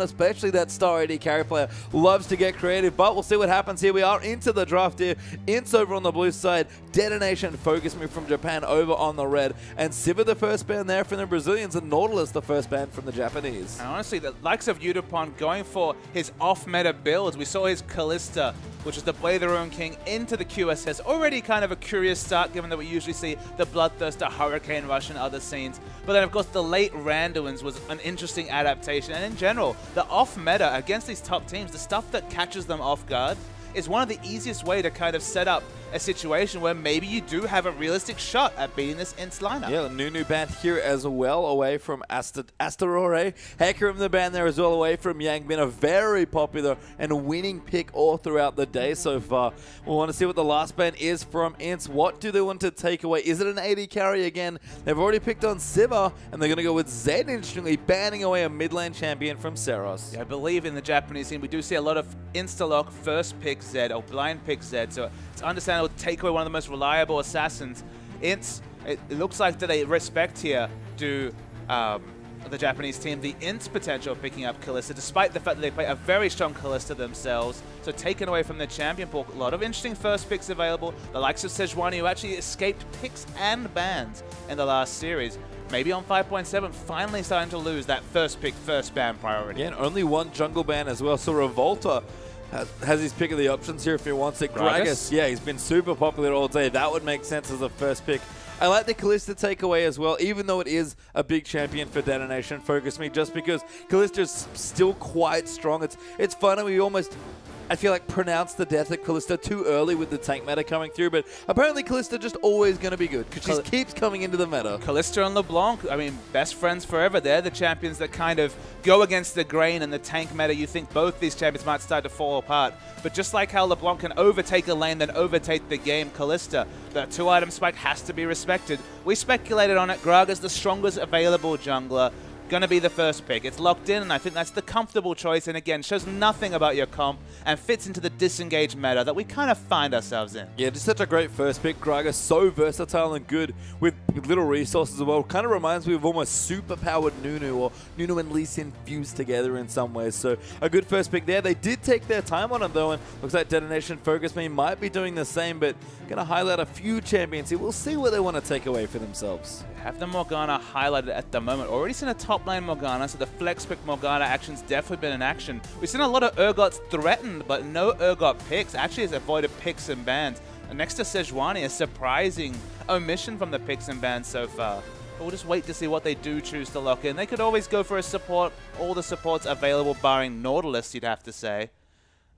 especially that star AD carry player, loves to get creative, but we'll see what happens here. We are into the draft here. INTZ over on the blue side, DetonatioN Focus move from Japan over on the red, and Siva the first ban there from the Brazilians, and Nautilus the first ban from the Japanese. And honestly, the likes of Udapon going for his off-meta builds. We saw his Callista, which is the Blade the Ruin King, into the QSS. Already kind of a curious start, given that we usually see the Bloodthirster, Hurricane Rush, and other scenes. But then, of course, the late Randuins was an interesting adaptation. And in general, the off-meta against these top teams, the stuff that catches them off guard, is one of the easiest way to kind of set up a situation where maybe you do have a realistic shot at beating this INTZ lineup. Yeah, Nunu banned here as well, away from Asterore. Hecarim the ban there as well, away from Yang. Been a very popular and winning pick all throughout the day so far. We'll want to see what the last ban is from INTZ. What do they want to take away? Is it an AD carry again? They've already picked on Siva, and they're going to go with Zed, interestingly, banning away a mid lane champion from Seros. Yeah, I believe in the Japanese team, we do see a lot of insta-lock first pick Zed or blind pick Zed, so it's understandable to take away one of the most reliable assassins. INTZ, it looks like that they respect here to the Japanese team the INTZ potential of picking up Callista, despite the fact that they play a very strong Callista themselves. So taken away from the champion pool, a lot of interesting first picks available. The likes of Sejuani, who actually escaped picks and bans in the last series. Maybe on 5.7, finally starting to lose that first pick, first ban priority. Yeah, and only one jungle ban as well. So Revolta has his pick of the options here if he wants it. Gragas, yeah, he's been super popular all day. That would make sense as a first pick. I like the Callista takeaway as well, even though it is a big champion for DetonatioN Focus Me, just because Callista's still quite strong. It's funny, we almost, I feel like, pronounced the death of Callista too early with the tank meta coming through, but apparently Callista just always going to be good because she keeps coming into the meta. Callista and LeBlanc, I mean, best friends forever. They're the champions that kind of go against the grain in the tank meta. You think both these champions might start to fall apart, but just like how LeBlanc can overtake a lane, then overtake the game, Callista, the 2-item spike has to be respected. We speculated on it. Gragas, the strongest available jungler, going to be the first pick. It's locked in, and I think that's the comfortable choice, and again, shows nothing about your comp and fits into the disengaged meta that we kind of find ourselves in. Yeah, just such a great first pick. Gragas, so versatile and good with little resources as well. Kind of reminds me of almost super-powered Nunu, or Nunu and Lee Sin fused together in some ways. So a good first pick there. They did take their time on it, though, and looks like DetonatioN Focus Me might be doing the same, but going to highlight a few champions here. We'll see what they want to take away for themselves. Have the Morgana highlighted at the moment. Already seen a top lane Morgana, so the flex pick Morgana action's definitely been in action. We've seen a lot of Urgots threatened, but no Urgot picks. Actually has avoided picks and bans. And next to Sejuani, a surprising omission from the picks and bans so far. But we'll just wait to see what they do choose to lock in. They could always go for a support. All the supports available, barring Nautilus, you'd have to say.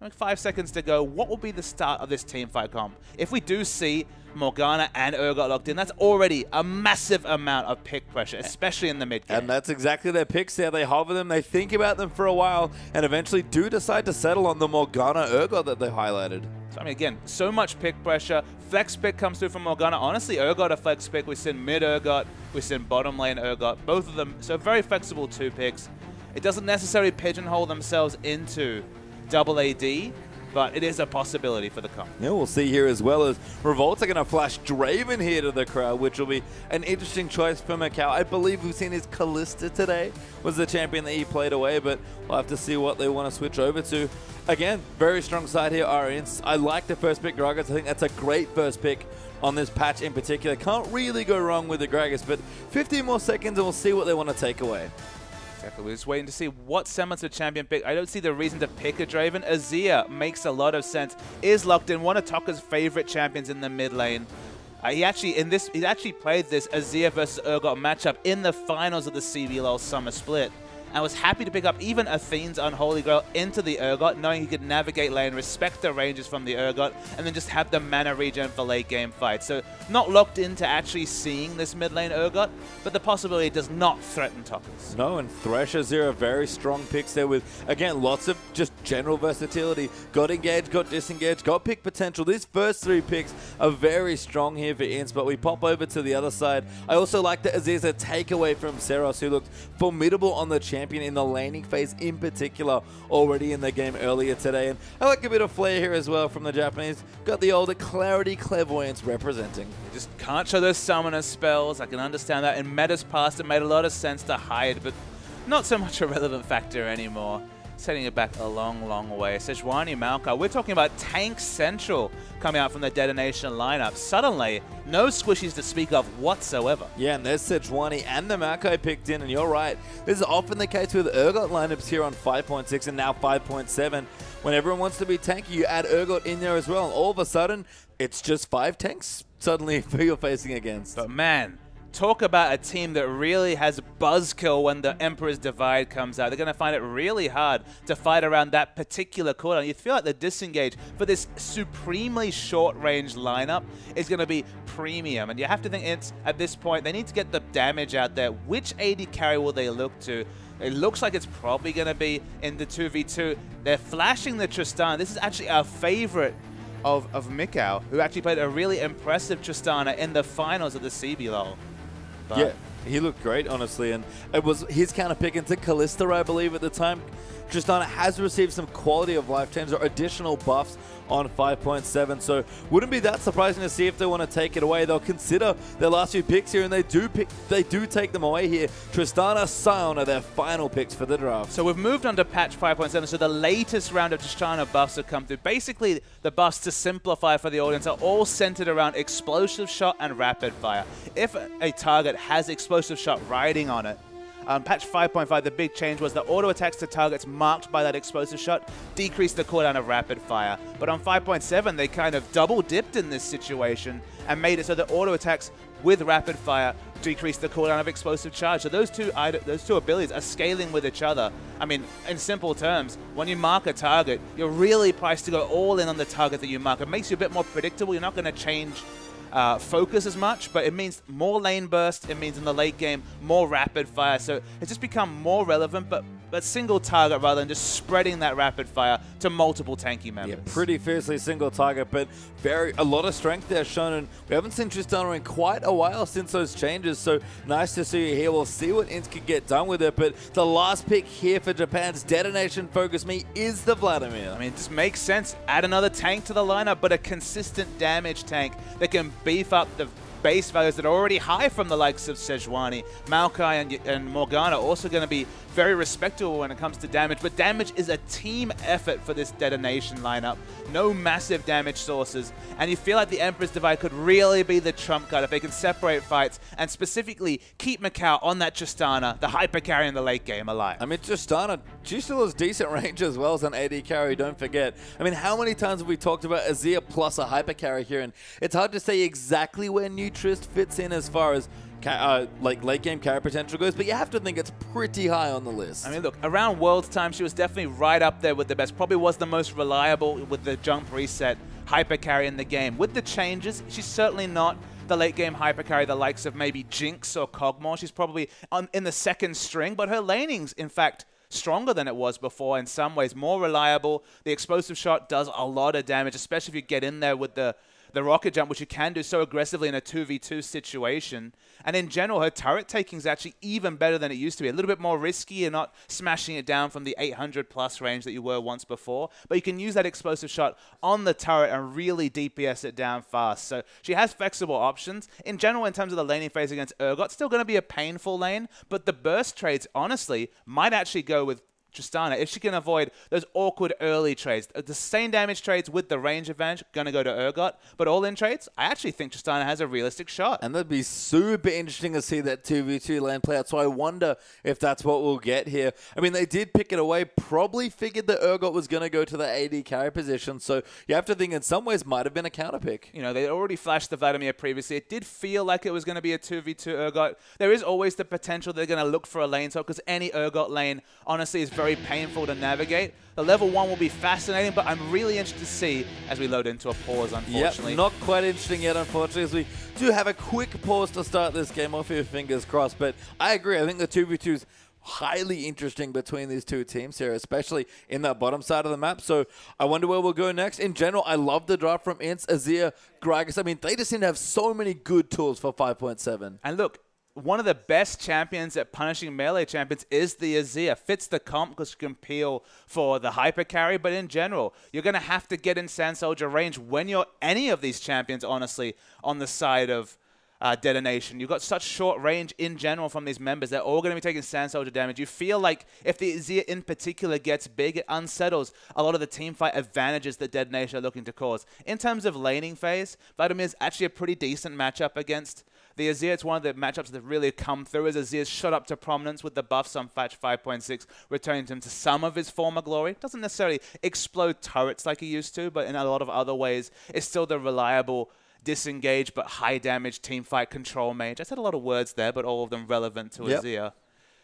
Like 5 seconds to go. What will be the start of this teamfight comp? If we do see Morgana and Urgot locked in, that's already a massive amount of pick pressure, especially in the mid game. And that's exactly their picks there. They hover them, they think about them for a while, and eventually do decide to settle on the Morgana Urgot that they highlighted. So, I mean, again, so much pick pressure. Flex pick comes through from Morgana. Honestly, Urgot a flex pick. We've seen mid Urgot, we've seen bottom lane Urgot. Both of them, so very flexible 2 picks. It doesn't necessarily pigeonhole themselves into double AD, but it is a possibility for the comp. Yeah, we'll see here as well as Revolta going to flash Draven here to the crowd, which will be an interesting choice for Macau. I believe we've seen his Callista today was the champion that he played away, but we'll have to see what they want to switch over to. Again, very strong side here, are INTZ. I like the first pick, Gragas. I think that's a great first pick on this patch in particular. Can't really go wrong with the Gragas, but 15 more seconds and we'll see what they want to take away. Exactly. We're just waiting to see what semblance of champion pick. I don't see the reason to pick a Draven. Azir makes a lot of sense. Is locked in. One of Tokka's favorite champions in the mid lane. He actually played this Azir versus Urgot matchup in the finals of the CBLOL Summer Split. And was happy to pick up even Athene's Unholy Grail into the Urgot, knowing he could navigate lane, respect the ranges from the Urgot, and then just have the mana regen for late game fights. So not locked into actually seeing this mid lane Urgot, but the possibility does not threaten Tokka's. No, and Thresh, Azir, very strong picks there with, again, lots of just general versatility. Got engaged, got disengaged, got pick potential. These first 3 picks are very strong here for INTZ, but we pop over to the other side. I also like that Azir's a takeaway from Seros, who looked formidable on the champion in the laning phase in particular already in the game earlier today. And I like a bit of flair here as well from the Japanese. Got the older Clarity Clairvoyance representing. You just can't show those summoner spells. I can understand that. In metas past, it made a lot of sense to hide, but not so much a relevant factor anymore. Setting it back a long, long way. Sejuani, Maokai, we're talking about Tank Central coming out from the Detonation lineup. Suddenly, no squishies to speak of whatsoever. Yeah, and there's Sejuani and the Maokai picked in, and you're right. This is often the case with Urgot lineups here on 5.6 and now 5.7. When everyone wants to be tanky, you add Urgot in there as well, and all of a sudden, it's just 5 tanks suddenly who you're facing against. But man, talk about a team that really has buzzkill when the Emperor's Divide comes out. They're going to find it really hard to fight around that particular cooldown. You feel like the disengage for this supremely short-range lineup is going to be premium. And you have to think it's, at this point, they need to get the damage out there. Which AD carry will they look to? It looks like it's probably going to be in the 2v2. They're flashing the Tristana. This is actually our favorite of Mikau, who actually played a really impressive Tristana in the finals of the CBLOL. But yeah, he looked great, honestly, and it was his counter pick into Kalista, I believe, at the time. Tristana has received some quality of life change or additional buffs on 5.7, so wouldn't be that surprising to see if they want to take it away. They'll consider their last few picks here, and they do take them away here. Tristana, Sion are their final picks for the draft. So we've moved on to patch 5.7, so the latest round of Tristana buffs have come through. Basically, the buffs, to simplify for the audience, are all centered around Explosive Shot and Rapid Fire. If a target has Explosive Shot riding on it, patch 5.5, the big change was the auto attacks to targets marked by that explosive shot decreased the cooldown of rapid fire. But on 5.7, they kind of double dipped in this situation and made it so that auto attacks with rapid fire decrease the cooldown of explosive charge. So those two abilities are scaling with each other. I mean, in simple terms, when you mark a target, you're really priced to go all in on the target that you mark. It makes you a bit more predictable. You're not going to change focus as much, but it means more lane burst. It means in the late game more rapid fire. So it's just become more relevant, but single target rather than just spreading that rapid fire to multiple tanky members. Yeah, pretty fiercely single target, but a lot of strength there shown, and we haven't seen Tristana in quite a while since those changes, so nice to see you here. We'll see what INTZ can get done with it, but the last pick here for Japan's Detonation Focus Me is the Vladimir. I mean, it just makes sense. Add another tank to the lineup, but a consistent damage tank that can beef up the base values that are already high from the likes of Sejuani. Maokai and Morgana also going to be very respectable when it comes to damage, but damage is a team effort for this Detonation lineup. No massive damage sources, and you feel like the Emperor's Divide could really be the trump card if they can separate fights and specifically keep Mikau on that Tristana, the hyper carry in the late game, alive. I mean, Tristana, she still has decent range as well as an AD carry, don't forget. I mean, how many times have we talked about Azir plus a hyper carry here, and it's hard to say exactly where Nutrist fits in as far as like late game carry potential goes, but you have to think it's pretty high on the list. I mean, look, around Worlds time, she was definitely right up there with the best. Probably was the most reliable with the jump reset hyper carry in the game. With the changes, she's certainly not the late game hyper carry the likes of maybe Jinx or Kog'Maw. She's probably in the second string, but her laning's in fact stronger than it was before in some ways, more reliable. The explosive shot does a lot of damage, especially if you get in there with the rocket jump, which you can do so aggressively in a 2v2 situation. And in general, her turret taking is actually even better than it used to be. A little bit more risky and not smashing it down from the 800 plus range that you were once before. But you can use that explosive shot on the turret and really DPS it down fast. So she has flexible options. In general, in terms of the laning phase against Urgot, still going to be a painful lane. But the burst trades, honestly, might actually go with Tristana, if she can avoid those awkward early trades. The same damage trades with the range advantage, going to go to Urgot, but all-in trades, I actually think Tristana has a realistic shot. And that'd be super interesting to see that 2v2 lane play out, so I wonder if that's what we'll get here. I mean, they did pick it away, probably figured that Urgot was going to go to the AD carry position, so you have to think in some ways might have been a counter pick. You know, they already flashed the Vladimir previously. It did feel like it was going to be a 2v2 Urgot. There is always the potential they're going to look for a lane swap, because any Urgot lane, honestly, is very painful to navigate. The level 1 will be fascinating, but I'm really interested to see as we load into a pause, unfortunately. Yep, not quite interesting yet, unfortunately, as we do have a quick pause to start this game off here, fingers crossed. But I agree. I think the 2v2 is highly interesting between these two teams here, especially in that bottom side of the map. So I wonder where we'll go next. In general, I love the draft from INTZ, Azir, Gragas. I mean, they just seem to have so many good tools for 5.7. And look, one of the best champions at punishing melee champions is the Azir. Fits the comp because you can peel for the hyper carry, but in general, you're going to have to get in Sand Soldier range when you're any of these champions, honestly, on the side of Detonation. You've got such short range in general from these members. They're all going to be taking Sand Soldier damage. You feel like if the Azir in particular gets big, it unsettles a lot of the teamfight advantages that Detonation are looking to cause. In terms of laning phase, Vladimir is actually a pretty decent matchup against the Azir. It's one of the matchups that really come through as Azir's shot up to prominence with the buffs on Patch 5.6, returning him to some of his former glory. Doesn't necessarily explode turrets like he used to, but in a lot of other ways, it's still the reliable disengage but high damage teamfight control mage. I said a lot of words there, but all of them relevant to Azir.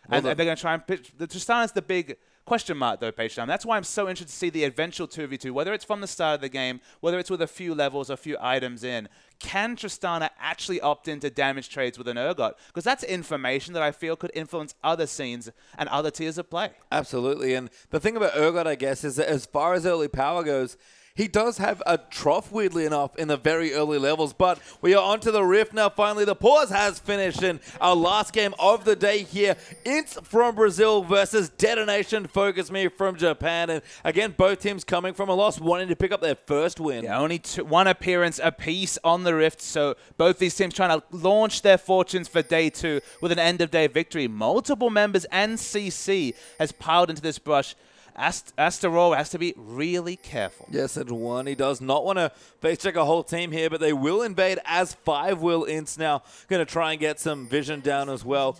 And they're going to try and pitch. The Tristana's the big question mark, though, Page Down. That's why I'm so interested to see the eventual 2v2, whether it's from the start of the game, whether it's with a few levels, a few items in. Can Tristana actually opt into damage trades with an Urgot? Because that's information that I feel could influence other scenes and other tiers of play. Absolutely. And the thing about Urgot, I guess, is that as far as early power goes, he does have a trough, weirdly enough, in the very early levels. But we are onto the Rift now. Finally, the pause has finished in our last game of the day here. INTZ from Brazil versus DetonatioN Focus Me from Japan. And again, both teams coming from a loss, wanting to pick up their first win. Yeah, only one appearance apiece on the Rift. So both these teams trying to launch their fortunes for day 2 with an end-of-day victory. Multiple members and CC has piled into this brush. Astero has to be really careful. Yes, and one. He does not want to face check a whole team here, but they will invade as 5 will INTZ now. Going to try and get some vision down as well.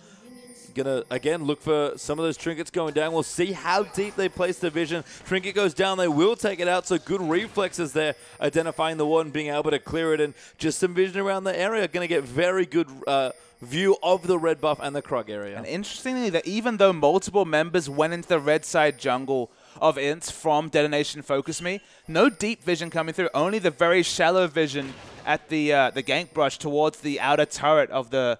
Going to, again, look for some of those trinkets going down. We'll see how deep they place the vision. Trinket goes down. They will take it out, so good reflexes there, identifying the one, being able to clear it, and just some vision around the area. Going to get very good view of the red buff and the Krug area. And interestingly, that even though multiple members went into the red side jungle of INTZ from DetonatioN Focus Me, no deep vision coming through, only the very shallow vision at the gank brush towards the outer turret of the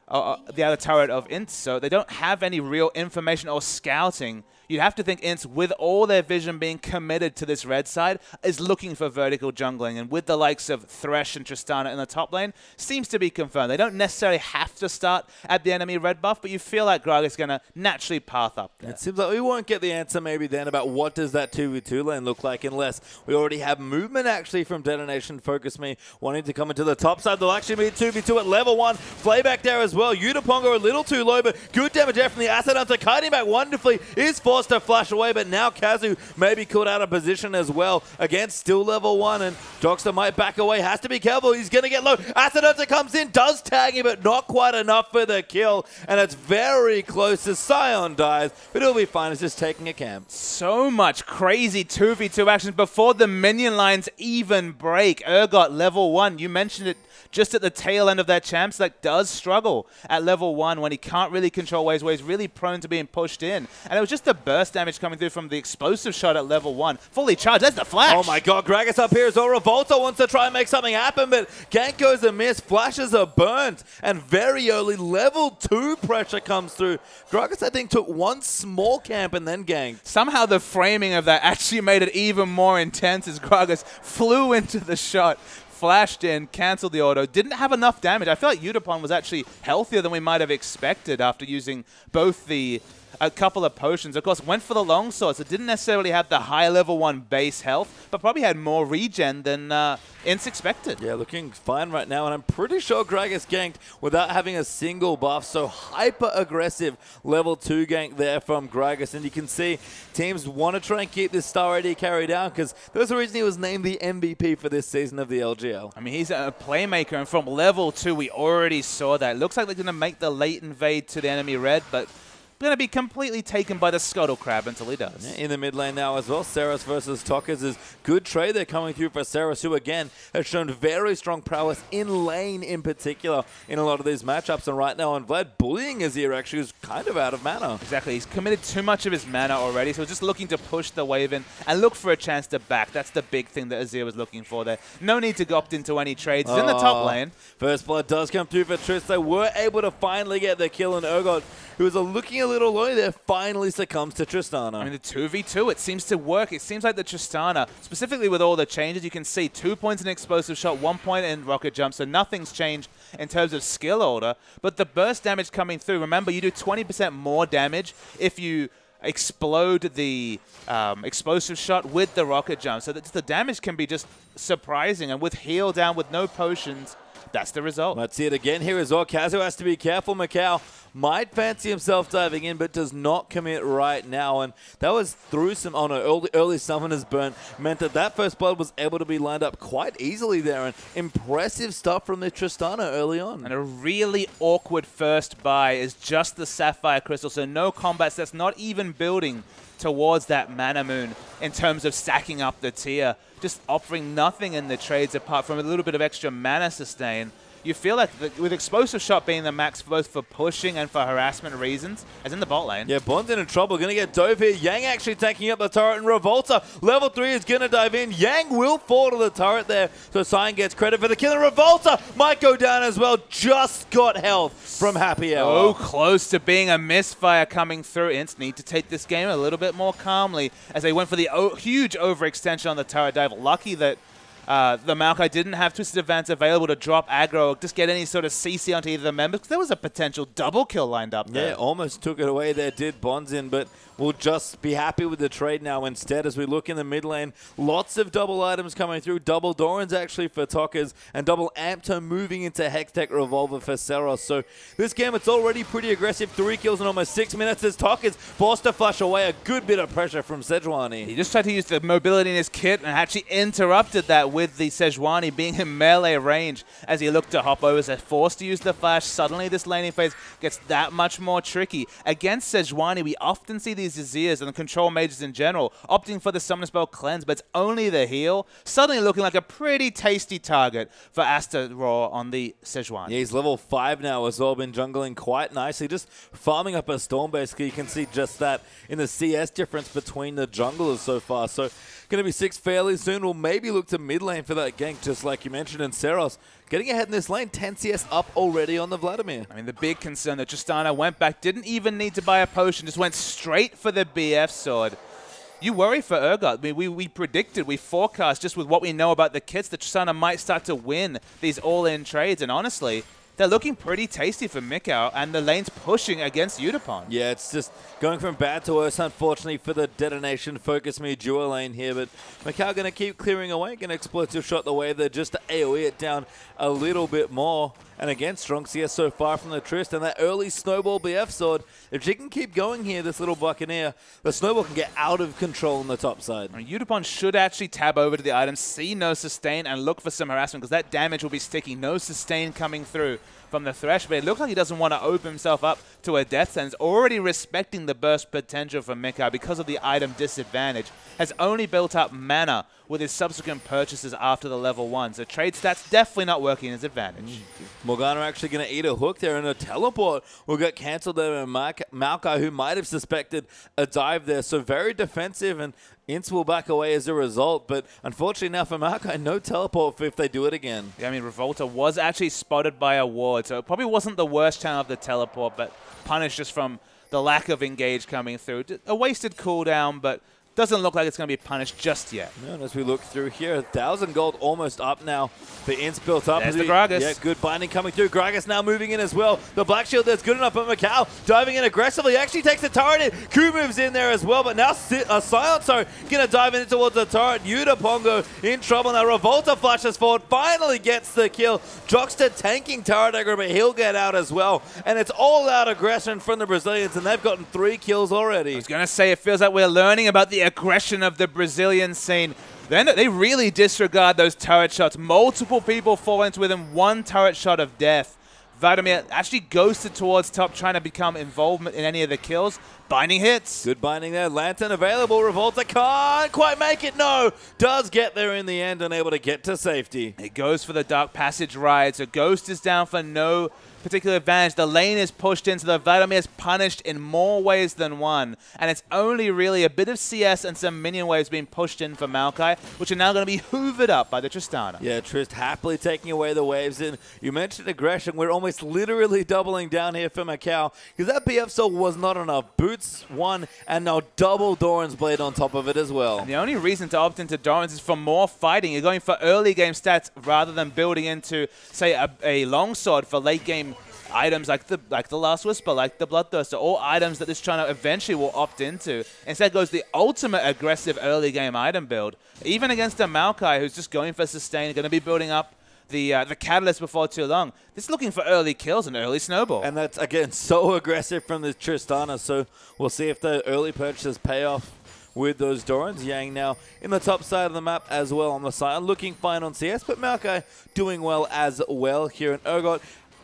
INTZ. So they don't have any real information or scouting. You'd have to think INTZ, with all their vision being committed to this red side, is looking for vertical jungling. And with the likes of Thresh and Tristana in the top lane, seems to be confirmed. They don't necessarily have to start at the enemy red buff, but you feel like Gragas is going to naturally path up there. It seems like we won't get the answer maybe then about what does that 2v2 lane look like unless we already have movement actually from DetonatioN Focus Me wanting to come into the top side. They'll actually be 2v2 at level 1. Playback there as well. Udapongo a little too low, but good damage there from the Asset Hunter. Kiting back wonderfully is forced to flash away, but now Kazu may be caught out of position as well. Again, still level 1, and Doxter might back away. Has to be careful. He's going to get low. Asset Hunter comes in, does tag him, but not quite enough for the kill, and it's very close as Sion dies, but it'll be fine. It's just taking a camp. So much crazy 2v2 action before the minion lines even break. Urgot level 1, you mentioned it just at the tail end of that champs, that does struggle at level 1 when he can't really control waves, where he's really prone to being pushed in. And it was just the burst damage coming through from the explosive shot at level 1. Fully charged, that's the flash! Oh my god, Gragas up here as well. Revolta wants to try and make something happen, but gank goes a miss, flashes are burnt, and very early level 2 pressure comes through. Gragas, I think, took one small camp and then ganked. Somehow the framing of that actually made it even more intense as Gragas flew into the shot, flashed in, cancelled the auto, didn't have enough damage. I feel like Udapon was actually healthier than we might have expected after using both a couple of potions. Of course, went for the longsword, so didn't necessarily have the high level 1 base health, but probably had more regen than INTZ expected. Yeah, looking fine right now, and I'm pretty sure Gragas ganked without having a single buff, so hyper-aggressive level 2 gank there from Gragas, and you can see teams want to try and keep this star AD carry down, because there's a reason he was named the MVP for this season of the LGL. I mean, he's a playmaker, and from level 2, we already saw that. Looks like they're going to make the late invade to the enemy red, but going to be completely taken by the Scuttle Crab until he does. Yeah, in the mid lane now as well, Seras versus Tokas is good trade there coming through for Seras, who again has shown very strong prowess in lane in particular in a lot of these matchups. And right now on Vlad, bullying Azir actually is kind of out of mana. Exactly, he's committed too much of his mana already, so just looking to push the wave in and look for a chance to back. That's the big thing that Azir was looking for there. No need to opt into any trades. He's in the top lane. First blood does come through for Trist. They were able to finally get the kill, and Urgot, who was looking a little low there, finally succumbs to Tristana. I mean, the 2v2, it seems to work. It seems like the Tristana, specifically with all the changes, you can see 2 points in explosive shot, 1 point in rocket jump, so nothing's changed in terms of skill order. But the burst damage coming through, remember, you do 20% more damage if you explode the explosive shot with the rocket jump. So that the damage can be just surprising, and with heal down, with no potions, that's the result. Let's see it again here as well. Kazu has to be careful. Macau might fancy himself diving in, but does not commit right now. And that was through some, early summoners burn, meant that first blood was able to be lined up quite easily there. And impressive stuff from the Tristana early on. And a really awkward first buy is just the Sapphire Crystal, so no combat sets, not even building towards that Mana Moon in terms of stacking up the tier. Just offering nothing in the trades apart from a little bit of extra mana sustain. You feel like with Explosive Shot being the max both for pushing and for harassment reasons, as in the bot lane. Yeah, Bond's in trouble. Going to get dove here. Yang actually taking up the turret, and Revolta, level 3, is going to dive in. Yang will fall to the turret there, so Cyan gets credit for the kill. And Revolta might go down as well. Just got health from Happy Hour. So close to being a misfire coming through. INTZ need to take this game a little bit more calmly as they went for the huge overextension on the turret dive. Lucky that the Maokai didn't have Twisted Advance available to drop aggro or just get any sort of CC onto either of the members, because there was a potential double kill lined up there. Yeah, almost took it away there, did Bonzin, but we'll just be happy with the trade now instead as we look in the mid lane. Lots of double items coming through. Double Dorans actually for Tokas, and double Ampto moving into Hextech Revolver for Seros. So this game, it's already pretty aggressive. 3 kills in almost 6 minutes as Tokas forced to flush away a good bit of pressure from Sejuani. He just tried to use the mobility in his kit and actually interrupted that with the Sejuani being in melee range as he looked to hop over. So forced to use the flash. Suddenly this laning phase gets that much more tricky. Against Sejuani, we often see these Azirs and the control mages in general opting for the summon spell cleanse, but it's only the heal. Suddenly looking like a pretty tasty target for Asta Raw on the Sejuani. Yeah, he's level 5 now as well, been jungling quite nicely, just farming up a storm basically. You can see just that in the CS difference between the junglers so far. So going to be 6 fairly soon. We'll maybe look to mid lane for that gank, just like you mentioned, in Seros. Getting ahead in this lane, 10 CS up already on the Vladimir. I mean, the big concern that Tristana went back, didn't even need to buy a potion, just went straight for the BF sword. You worry for Urgot. I mean, we predicted, we forecast, just with what we know about the kits, that Tristana might start to win these all-in trades, and honestly, they're looking pretty tasty for Mikau, and the lane's pushing against Udapon. Yeah, it's just going from bad to worse, unfortunately, for the Detonation Focus Me duo lane here. But Mikau going to keep clearing away, going to Explosive Shot the way there just to AoE it down a little bit more. And again, strong CS so far from the Trist, and that early Snowball BF sword, if she can keep going here, this little Buccaneer, the Snowball can get out of control on the top side. Udapon should actually tab over to the item, see no sustain, and look for some harassment, because that damage will be sticky. No sustain coming through from the Thresh, but it looks like he doesn't want to open himself up to a death sentence. Already respecting the burst potential from Mikau because of the item disadvantage. Has only built up mana with his subsequent purchases after the level 1. So trade stats definitely not working in his advantage. Morgana actually going to eat a hook there, and a teleport will get cancelled there. And Maokai, who might have suspected a dive there, so very defensive, and INTZ will back away as a result. But unfortunately now for Maokai, no teleport if they do it again. Yeah, I mean, Revolta was actually spotted by a ward, so it probably wasn't the worst channel of the teleport, but punished just from the lack of engage coming through. A wasted cooldown, but doesn't look like it's going to be punished just yet. No, and as we look through here, 1,000 gold almost up now. The INTZ built up. There's the Gragas. Yeah, good binding coming through. Gragas now moving in as well. The Black Shield that's good enough, but Mikau diving in aggressively. Actually takes the turret in. Ku moves in there as well, but now Silencer going to dive in towards the turret. Yudapongo in trouble now. Revolta flashes forward, finally gets the kill. Jockster tanking turret aggro, but he'll get out as well. And it's all out aggression from the Brazilians, and they've gotten 3 kills already. I was going to say, it feels like we're learning about the aggression of the Brazilian scene. Then they really disregard those turret shots. Multiple people fall into within 1 turret shot of death. Vladimir actually ghosted towards top, trying to become involvement in any of the kills. Binding hits. Good binding there. Lantern available. Revolta can't quite make it. No. Does get there in the end, unable to get to safety. It goes for the Dark Passage ride. So Ghost is down for no particular advantage. The lane is pushed in, so the Vladimir is punished in more ways than one. And it's only really a bit of CS and some minion waves being pushed in for Maokai, which are now going to be hoovered up by the Tristana. Yeah, Trist happily taking away the waves. And you mentioned aggression. We're almost literally doubling down here for Macau, because that BF soul was not enough. Boots one, and now double Doran's Blade on top of it as well. And the only reason to opt into Doran's is for more fighting. You're going for early game stats rather than building into, say, a longsword for late game items like the Last Whisper, like the Bloodthirster, all items that this China eventually will opt into. Instead goes the ultimate aggressive early game item build. Even against a Maokai who's just going for sustain, going to be building up the catalyst before too long. This is looking for early kills and early snowball. And that's, again, so aggressive from the Tristana. So we'll see if the early purchases pay off with those Dorans. Yang now in the top side of the map as well on the side. Looking fine on CS, but Maokai doing well as well here in Urgot.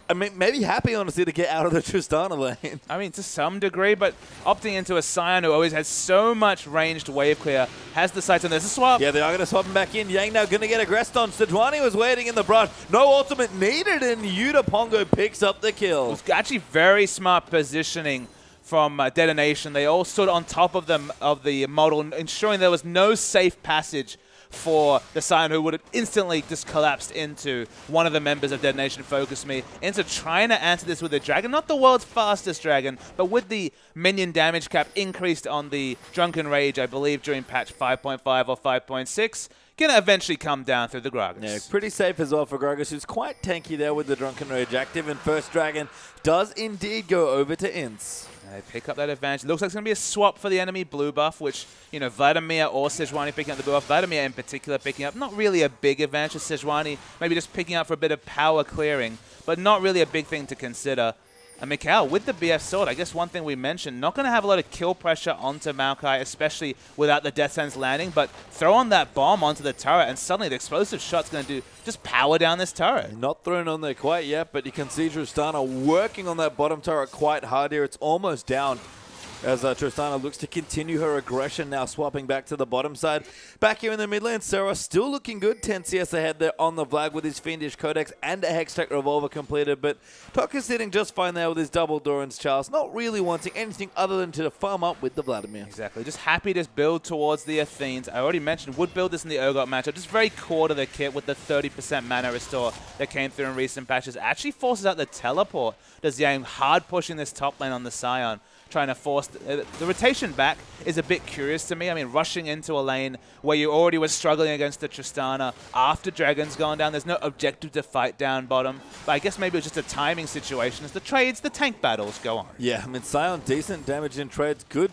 I mean, maybe happy, honestly, to get out of the Tristana lane. I mean, to some degree, but opting into a Sion who always has so much ranged wave clear, has the sights on this. A swap. Yeah, they are going to swap him back in. Yang now going to get aggressed on. Sejuani was waiting in the brush. No ultimate needed, and Yuta Pongo picks up the kill. It was actually very smart positioning from Detonation. They all stood on top of the model, ensuring there was no safe passage for the Sion, who would have instantly just collapsed into one of the members of Detonation Focus Me, into trying to answer this with a dragon. Not the world's fastest dragon, but with the minion damage cap increased on the Drunken Rage, I believe, during patch 5.5 or 5.6. Gonna eventually come down through the Gragas. Yeah, pretty safe as well for Gragas, who's quite tanky there with the Drunken Rage active, and first dragon does indeed go over to INTZ. They pick up that advantage. Looks like it's going to be a swap for the enemy blue buff, which, you know, Vladimir or Sejuani picking up the blue buff. Vladimir in particular picking up not really a big advantage. Sejuani maybe just picking up for a bit of power clearing, but not really a big thing to consider. And Mikhail, with the BF sword, I guess one thing we mentioned, not going to have a lot of kill pressure onto Maokai, especially without the Death Sense landing, but throw on that bomb onto the turret, and suddenly the explosive shot's going to do just power down this turret. Not thrown on there quite yet, but you can see Tristana working on that bottom turret quite hard here. It's almost down, as Tristana looks to continue her aggression, now swapping back to the bottom side. Back here in the mid lane, Sarah still looking good. 10 CS ahead there on the Vlad with his Fiendish Codex and a Hextech Revolver completed. But Tok is sitting just fine there with his double Doran's Charles, not really wanting anything other than to farm up with the Vladimir. Exactly. Just happy to build towards the Athenes. I already mentioned, would build this in the Urgot matchup. Just very core to the kit with the 30% mana restore that came through in recent patches. Actually forces out the teleport. Does Yang hard pushing this top lane on the Sion, trying to force the rotation back is a bit curious to me. I mean, rushing into a lane where you already were struggling against the Tristana after Dragon's gone down. There's no objective to fight down bottom. But I guess maybe it was just a timing situation as the trades, the tank battles go on. Yeah, I mean, Sion, decent damage in trades, good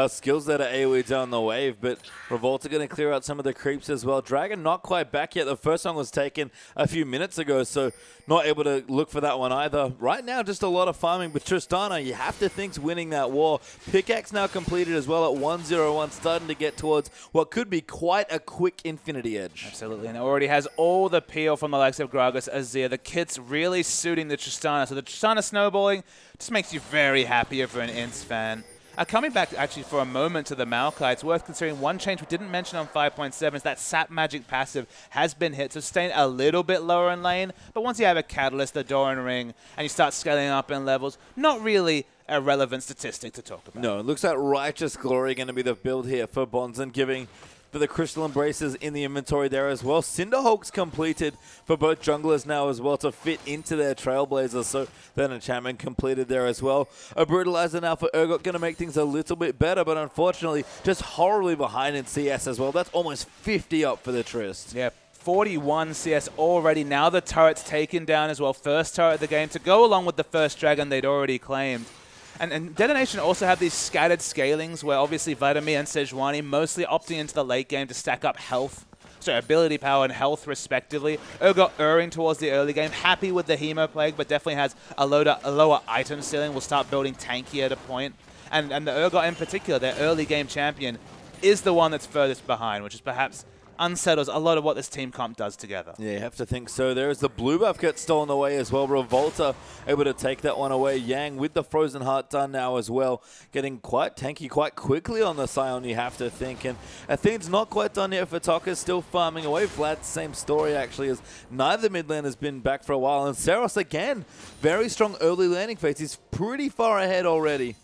skills that are AoE down the wave, but Revolta going to clear out some of the creeps as well. Dragon not quite back yet. The first one was taken a few minutes ago, so not able to look for that one either. Right now, just a lot of farming, but Tristana, you have to think's winning that war. Pickaxe now completed as well at 101, starting to get towards what could be quite a quick Infinity Edge. Absolutely, and it already has all the peel from the likes of Gragas, Azir. The kit's really suiting the Tristana, so the Tristana snowballing just makes you very happy if you're an INTZ fan. Coming back actually for a moment to the Maokai, it's worth considering one change we didn't mention on 5.7 is that Sap Magic passive has been hit, so staying a little bit lower in lane, but once you have a Catalyst, the Doran Ring, and you start scaling up in levels, not really a relevant statistic to talk about. No, it looks like Righteous Glory going to be the build here for Bonzen, giving for the Crystal Embraces in the inventory there as well. Cinderhulk's completed for both junglers now as well to fit into their Trailblazers, so then enchantment completed there as well. A Brutalizer now for Urgot, going to make things a little bit better, but unfortunately just horribly behind in CS as well. That's almost 50 up for the Trist. Yeah. 41 CS already. Now the turret's taken down as well. First turret of the game to go along with the first dragon they'd already claimed. And Detonation also have these scattered scalings where obviously Vladimir and Sejuani mostly opting into the late game to stack up health. So ability power and health respectively. Urgot erring towards the early game. Happy with the Hemo Plague, but definitely has a lower item ceiling. Will start building tanky at a point. And the Urgot in particular, their early game champion, is the one that's furthest behind, which is perhaps unsettles a lot of what this team comp does together. Yeah, you have to think so. There is the blue buff gets stolen away as well. Revolta able to take that one away. Yang with the Frozen Heart done now as well. Getting quite tanky quite quickly on the Sion, you have to think. And Athene's not quite done yet for Tokka, still farming away. Vlad's same story actually, as neither mid lane has been back for a while. And Saros again, very strong early landing phase. He's pretty far ahead already.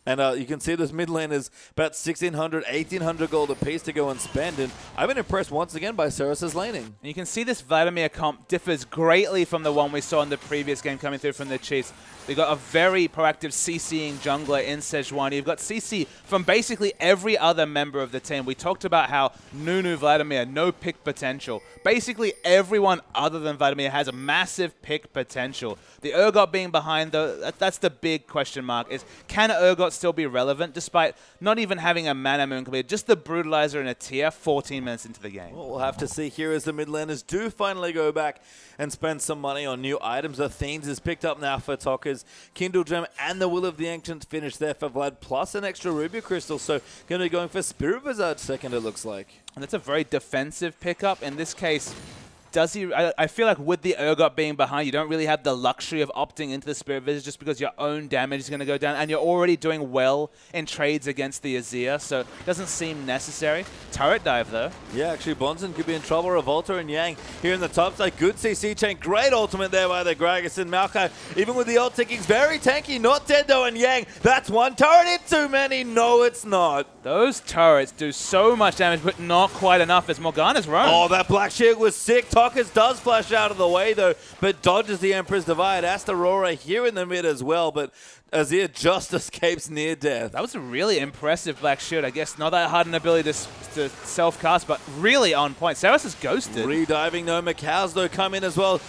And you can see this mid lane is about 1,600, 1,800 gold apiece to go and spend. And I've been impressed once again by Saros' laning. And you can see this Vladimir comp differs greatly from the one we saw in the previous game coming through from the Chiefs. They've got a very proactive CCing jungler in Sejuani. You've got CC from basically every other member of the team. We talked about how Nunu Vladimir, no pick potential. Basically everyone other than Vladimir has a massive pick potential. The Urgot being behind, though, that's the big question mark, is can Urgot teleport still be relevant despite not even having a mana moon complete? Just the Brutalizer and a tier 14 minutes into the game. Well, we'll have to see here as the mid laners do finally go back and spend some money on new items. The Themes is picked up now for Tokkers. Kindle Gem and the Will of the Ancients finished there for Vlad, plus an extra Ruby Crystal. So going to be going for Spirit Visage second, it looks like. And that's a very defensive pickup. In this case, does he? I feel like with the Urgot being behind, you don't really have the luxury of opting into the Spirit Visage just because your own damage is going to go down, and you're already doing well in trades against the Azir, so it doesn't seem necessary. Turret dive, though. Yeah, actually, Bonzen could be in trouble. Revolta and Yang here in the top side. Good CC chain. Great ultimate there by the Gragas and Maokai. Even with the ult ticking, very tanky. Not dead, though, and Yang. That's one turret. It's too many. No, it's not. Those turrets do so much damage, but not quite enough as Morgana's run. Oh, that Black Shield was sick. Tokkers does flash out of the way, though, but dodges the Emperor's Divide. Astarola here in the mid as well, but Azir just escapes near death. That was a really impressive Black Shield. I guess not that hard an ability to self-cast, but really on point. Saros is ghosted. Rediving, though. Macau's, though, come in as well.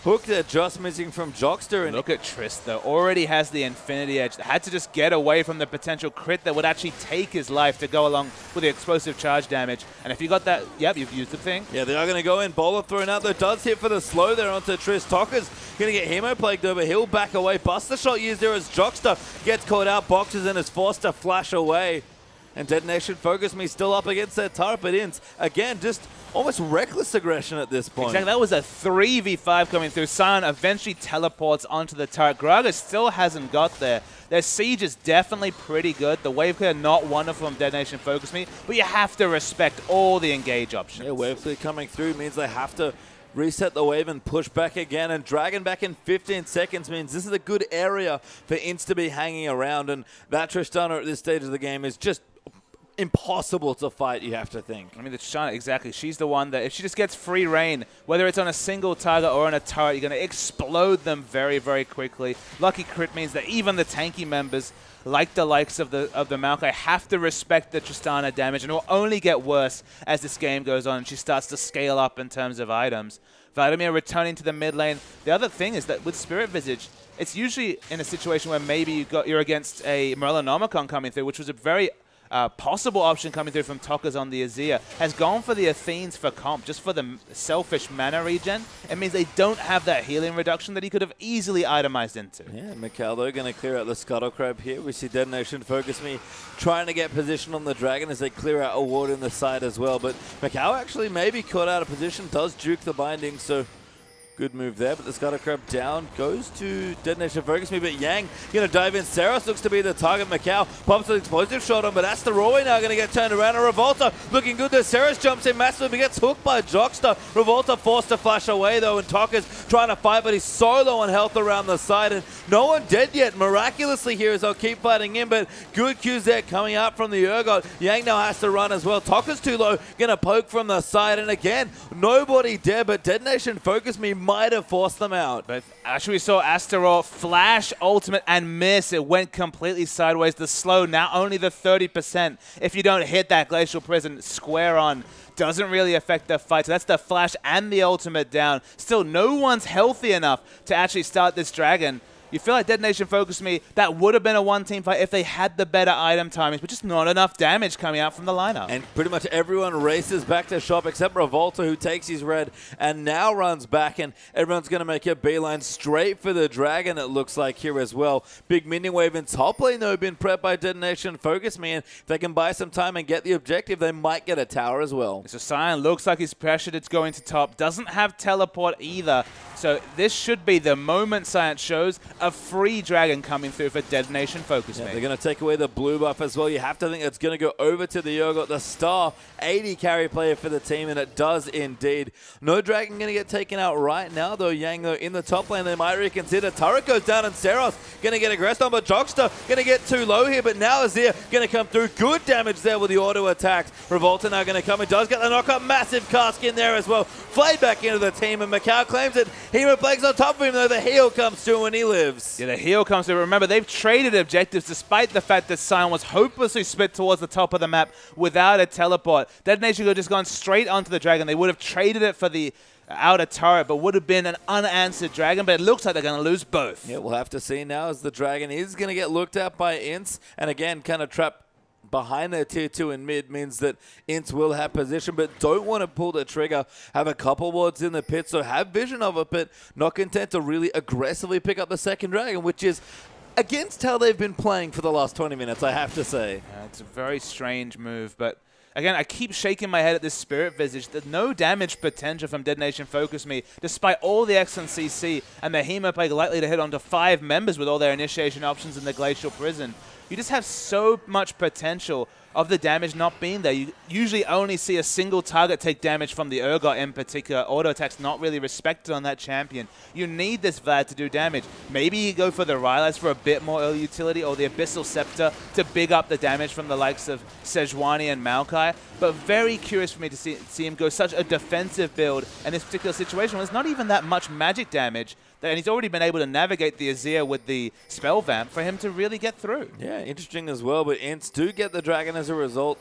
Hook there, just missing from Jockster. And look at Trist, though. Already has the Infinity Edge. Had to just get away from the potential crit that would actually take his life to go along with the explosive charge damage. And if you got that, yep, you've used the thing. Yeah, they are going to go in. Bowler thrown out, though. Does hit for the slow there onto Trist. Tokker's going to get Hemoplagued over. He'll back away. Buster Shot used there as Jockster gets caught out, boxes, and is forced to flash away. And Detonation Focus Me still up against that turret, but INTZ, again, just almost reckless aggression at this point. Exactly, that was a 3v5 coming through. Sion eventually teleports onto the turret. Gragas still hasn't got there. Their siege is definitely pretty good. The wave clear, not wonderful from Detonation Focus Me, but you have to respect all the engage options. Yeah, wave clear coming through means they have to reset the wave and push back again, and Dragon back in 15 seconds means this is a good area for INTZ to be hanging around, and that Tristana at this stage of the game is just impossible to fight, you have to think. I mean, the Tristana, exactly. She's the one that if she just gets free reign, whether it's on a single target or on a turret, you're going to explode them very, very quickly. Lucky crit means that even the tanky members, like the likes of the Maokai, have to respect the Tristana damage, and it will only get worse as this game goes on and she starts to scale up in terms of items. Vladimir returning to the mid lane. The other thing is that with Spirit Visage, it's usually in a situation where maybe you're against a Morellonomicon coming through, which was a very possible option coming through from Tokkers on the Azir, has gone for the Athenes for comp, just for the selfish mana regen. It means they don't have that healing reduction that he could have easily itemized into. Yeah, Macau, though, going to clear out the Scuttle Crab here. We see Detonation Focus Me trying to get position on the Dragon as they clear out a ward in the side as well. But Macau actually maybe caught out of position, does juke the binding, so good move there, but the Scuttle Crab down goes to Detonation Focus Me, but Yang going to dive in. Saros looks to be the target. Macau pops an explosive shot on, but Astarola now going to get turned around. And Revolta looking good there. Saros jumps in massively, but gets hooked by Jockster. Revolta forced to flash away, though, and Tokker's trying to fight, but he's so low on health around the side, and no one dead yet. Miraculously here as they'll keep fighting in, but good Qs there coming out from the Urgot. Yang now has to run as well. Tokker's too low, going to poke from the side, and again, nobody dead, but Detonation Focus Me might have forced them out. But actually we saw Astaroth flash ultimate and miss. It went completely sideways. The slow, now only the 30%. If you don't hit that Glacial Prison square on, doesn't really affect the fight. So that's the flash and the ultimate down. Still, no one's healthy enough to actually start this Dragon. You feel like Detonation Focus Me, that would have been a one-team fight if they had the better item timings, but just not enough damage coming out from the lineup. And pretty much everyone races back to shop except Revolta, who takes his red and now runs back, and everyone's going to make a beeline straight for the Dragon, it looks like here as well. Big minion wave in top lane, though, been prepped by Detonation Focus Me, and if they can buy some time and get the objective, they might get a tower as well. So Sion looks like he's pressured. It's going to top. Doesn't have teleport either. So this should be the moment Science shows a free Dragon coming through for Detonation Focus Me. They're going to take away the blue buff as well. You have to think it's going to go over to the Urgot, the star 80 carry player for the team, and it does indeed. No Dragon going to get taken out right now, though. Yang, though, in the top lane, they might reconsider. Turret goes down, and Saros going to get aggressed on, but Jockster going to get too low here, but now Azir going to come through. Good damage there with the auto attacks. Revolta now going to come. It does get the knockup. Massive cask in there as well. Flayed back into the team, and Macau claims it. Hemoplague's on top of him, though. The heal comes through, and he lives. Yeah, the heal comes through. Remember, they've traded objectives despite the fact that Sion was hopelessly split towards the top of the map without a teleport. Detonation could have just gone straight onto the Dragon. They would have traded it for the outer turret, but would have been an unanswered Dragon, but it looks like they're going to lose both. Yeah, we'll have to see now as the Dragon is going to get looked at by INTZ, and again, kind of trapped behind their tier 2 in mid means that INTZ will have position, but don't want to pull the trigger, have a couple wards in the pit, so have vision of it, but not content to really aggressively pick up the second Dragon, which is against how they've been playing for the last 20 minutes, I have to say. Yeah, it's a very strange move, but again, I keep shaking my head at this Spirit Visage. The no damage potential from Detonation Focus Me, despite all the excellent CC and the Hemoplague likely to hit onto 5 members with all their initiation options in the Glacial Prison. You just have so much potential of the damage not being there. You usually only see a single target take damage from the Urgot in particular. Auto attacks not really respected on that champion. You need this Vlad to do damage. Maybe you go for the Rylai's for a bit more early utility, or the Abyssal Scepter to big up the damage from the likes of Sejuani and Maokai. But very curious for me to see him go such a defensive build in this particular situation where there's not even that much magic damage. And he's already been able to navigate the Azir with the Spell Vamp for him to really get through. Yeah, interesting as well, but INTZ do get the Dragon as a result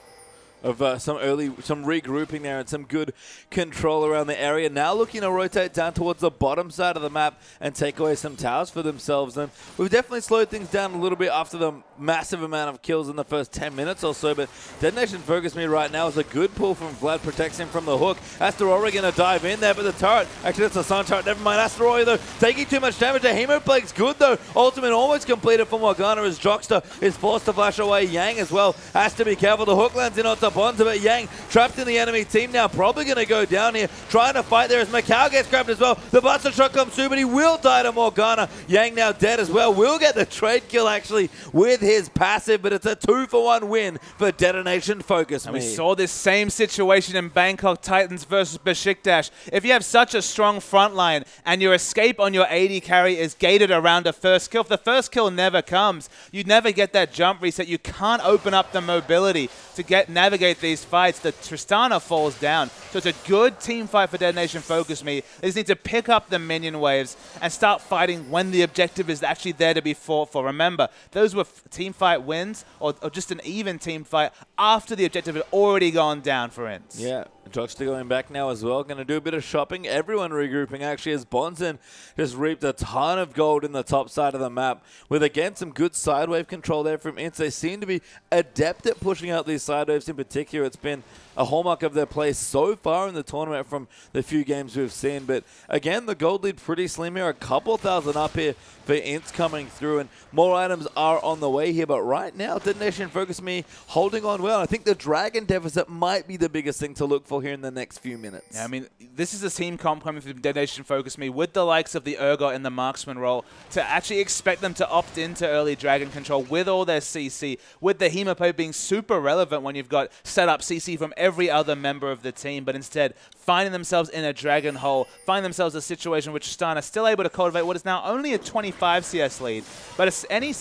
of some regrouping there and some good control around the area. Now looking to rotate down towards the bottom side of the map and take away some towers for themselves. And we've definitely slowed things down a little bit after the massive amount of kills in the first 10 minutes or so, but Detonation Focus Me right now is a good pull from Vlad, protects him from the hook. Asteroid going to dive in there, but the turret, actually that's a Sun turret, never mind. Asteroid though, taking too much damage. The Hemoplague's good though. Ultimate almost completed for Morgana as Jockster is forced to flash away. Yang as well has to be careful. The hook lands in onto Bonds of it. Yang trapped in the enemy team now, probably going to go down here, trying to fight there as Macau gets grabbed as well. The Buster shot comes through, but he will die to Morgana. Yang now dead as well. Will get the trade kill actually with his passive, but it's a 2-for-1 win for Detonation Focus Me. And we saw this same situation in Bangkok Titans versus Besiktas. If you have such a strong front line and your escape on your AD carry is gated around a first kill, if the first kill never comes, you never get that jump reset. You can't open up the mobility to navigate these fights. The Tristana falls down. So it's a good team fight for Detonation Focus Me. They just need to pick up the minion waves and start fighting when the objective is actually there to be fought for. Remember, those were team fight wins or just an even team fight after the objective had already gone down for INTZ. Yeah, Jockster going back now as well. Going to do a bit of shopping. Everyone regrouping actually as Bonzen just reaped a ton of gold in the top side of the map with, again, some good side wave control there from INTZ. They seem to be adept at pushing out these side waves in particular. It's been a hallmark of their play so far in the tournament from the few games we've seen. But again, the gold lead pretty slim here. A couple thousand up here for INTZ coming through, and more items are on the way here. But right now, Detonation Focus Me holding on well. I think the Dragon deficit might be the biggest thing to look for here in the next few minutes. Yeah, I mean, this is a team comp coming from Detonation Focus Me with the likes of the Urgot in the marksman role to actually expect them to opt into early Dragon control with all their CC, with the Hemoplague being super relevant when you've got set up CC from every other member of the team, but instead finding themselves in a Dragon hole, find themselves a situation which Stan are still able to cultivate what is now only a 25 CS lead. But any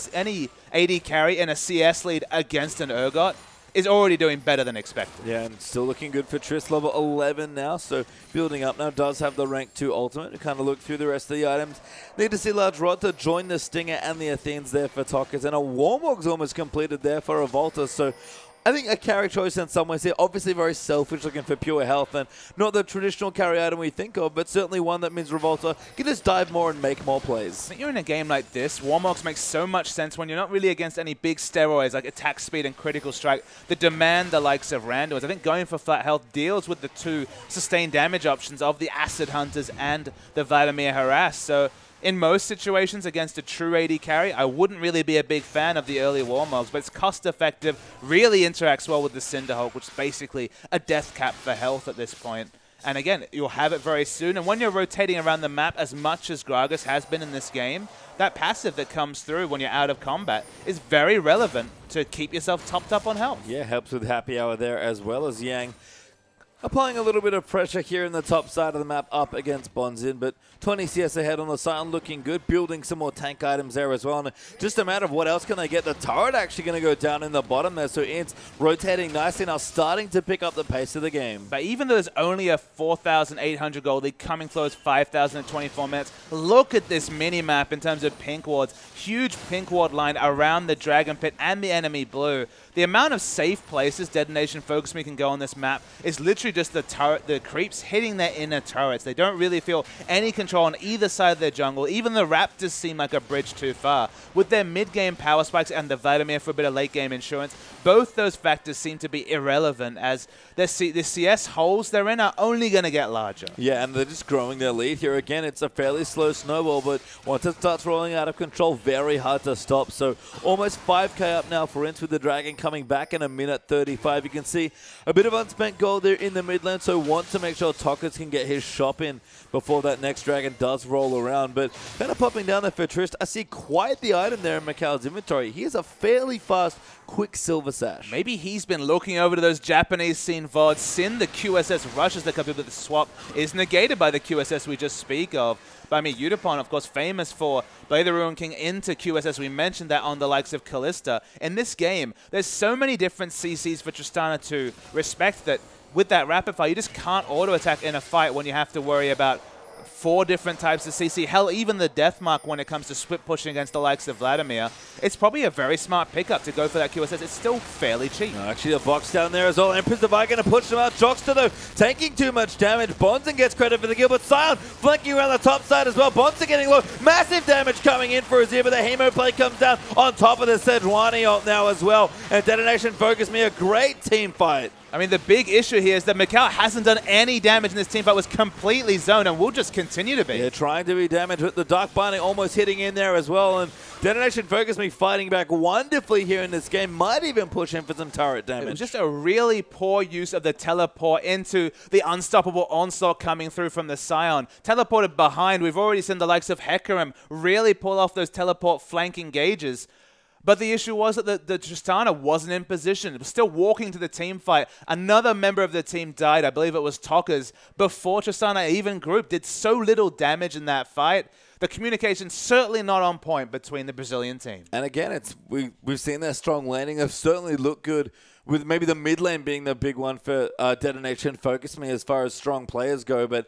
AD carry in a CS lead against an Urgot is already doing better than expected. Yeah, and still looking good for Triss, level 11 now, so building up now, does have the rank 2 ultimate to kind of look through the rest of the items. Need to see Large Rod to join the Stinger and the Athenes there for Tockers, and a Warmog's almost completed there for Revolta, so I think a carry choice in some ways here, obviously very selfish, looking for pure health, and not the traditional carry item we think of, but certainly one that means Revolta can just dive more and make more plays. When you're in a game like this, Warmogs makes so much sense when you're not really against any big steroids like attack speed and critical strike that demand the likes of Randalls. I think going for flat health deals with the 2 sustained damage options of the Acid Hunters and the Vladimir Harass. So in most situations against a true AD carry, I wouldn't really be a big fan of the early Warmogs, but it's cost-effective, really interacts well with the Cinderhulk, which is basically a death cap for health at this point. And again, you'll have it very soon. And when you're rotating around the map as much as Gragas has been in this game, that passive that comes through when you're out of combat is very relevant to keep yourself topped up on health. Yeah, helps with Happy Hour there as well as Yang. Applying a little bit of pressure here in the top side of the map up against Bonzin, but 20 CS ahead on the side, looking good, building some more tank items there as well. And just a matter of what else can they get. The turret actually going to go down in the bottom there, so it's rotating nicely now, starting to pick up the pace of the game. But even though there's only a 4,800 gold lead coming close, 5,000 in 24 minutes, look at this mini-map in terms of pink wards. Huge pink ward line around the Dragon Pit and the enemy blue. The amount of safe places Detonation Focus Me can go on this map is literally just the creeps hitting their inner turrets. They don't really feel any control on either side of their jungle. Even the Raptors seem like a bridge too far. With their mid-game power spikes and the Vladimir for a bit of late-game insurance, both those factors seem to be irrelevant as the CS holes they're in are only going to get larger. Yeah, and they're just growing their lead here. Again, it's a fairly slow snowball, but once it starts rolling out of control, very hard to stop. So almost 5k up now for INTZ with the Dragon coming back in a minute 35. You can see a bit of unspent gold there in the mid lane, so want to make sure Tokas can get his shop in before that next Dragon does roll around. But kind of popping down there for Trist, I see quite the item there in Macau's inventory. He has a fairly fast, quick Silver Sash. Maybe he's been looking over to those Japanese scene VODs. Sin the QSS rushes that come with the swap is negated by the QSS we just speak of. But I mean, Udapon, of course, famous for Blade the Ruin King into QSS. We mentioned that on the likes of Kalista. In this game, there's so many different CCs for Tristana to respect that with that rapid fire, you just can't auto-attack in a fight when you have to worry about 4 different types of CC. Hell, even the Death Mark when it comes to split pushing against the likes of Vladimir. It's probably a very smart pickup to go for that QSS. It's still fairly cheap. No, actually, a box down there as well. Empress Divide going to push them out. Jockster, though, taking too much damage. Bonzen gets credit for the kill, but Sion flanking around the top side as well. Bonzen getting low. Massive damage coming in for Azir, but the Hemo play comes down on top of the Sejuani ult now as well. And Detonation Focus Me, a great team fight. I mean, the big issue here is that Macau hasn't done any damage in this team fight, was completely zoned and will just continue to be. They're trying to be damaged with the Dark Binding almost hitting in there as well. And Detonation Focus Me fighting back wonderfully here in this game. Might even push in for some turret damage. It was just a really poor use of the teleport into the unstoppable onslaught coming through from the Sion. Teleported behind, we've already seen the likes of Hecarim really pull off those teleport flank engages. But the issue was that the Tristana wasn't in position. It was still walking to the team fight. Another member of the team died. I believe it was Tokas. Before Tristana even grouped, did so little damage in that fight. The communication certainly not on point between the Brazilian team. And again, we've seen their strong landing. They've certainly looked good, with maybe the mid lane being the big one for Detonation Focus Me as far as strong players go. But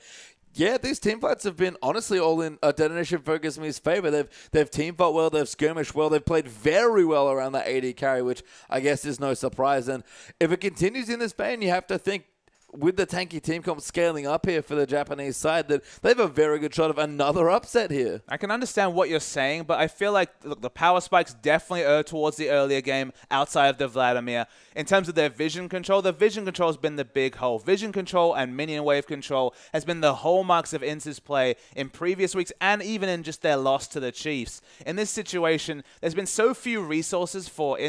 yeah, these team fights have been honestly all in Detonation Focus Me's favor. They've team fought well, they've skirmished well, they've played very well around that AD carry, which I guess is no surprise. And if it continues in this vein, you have to think with the tanky team comp scaling up here for the Japanese side that they have a very good shot of another upset here. I can understand what you're saying, but I feel like look, the power spikes definitely err towards the earlier game outside of the Vladimir. In terms of their vision control, the vision control has been the big hole. Vision control and minion wave control has been the hallmarks of INTZ's play in previous weeks and even in just their loss to the Chiefs. In this situation, there's been so few resources for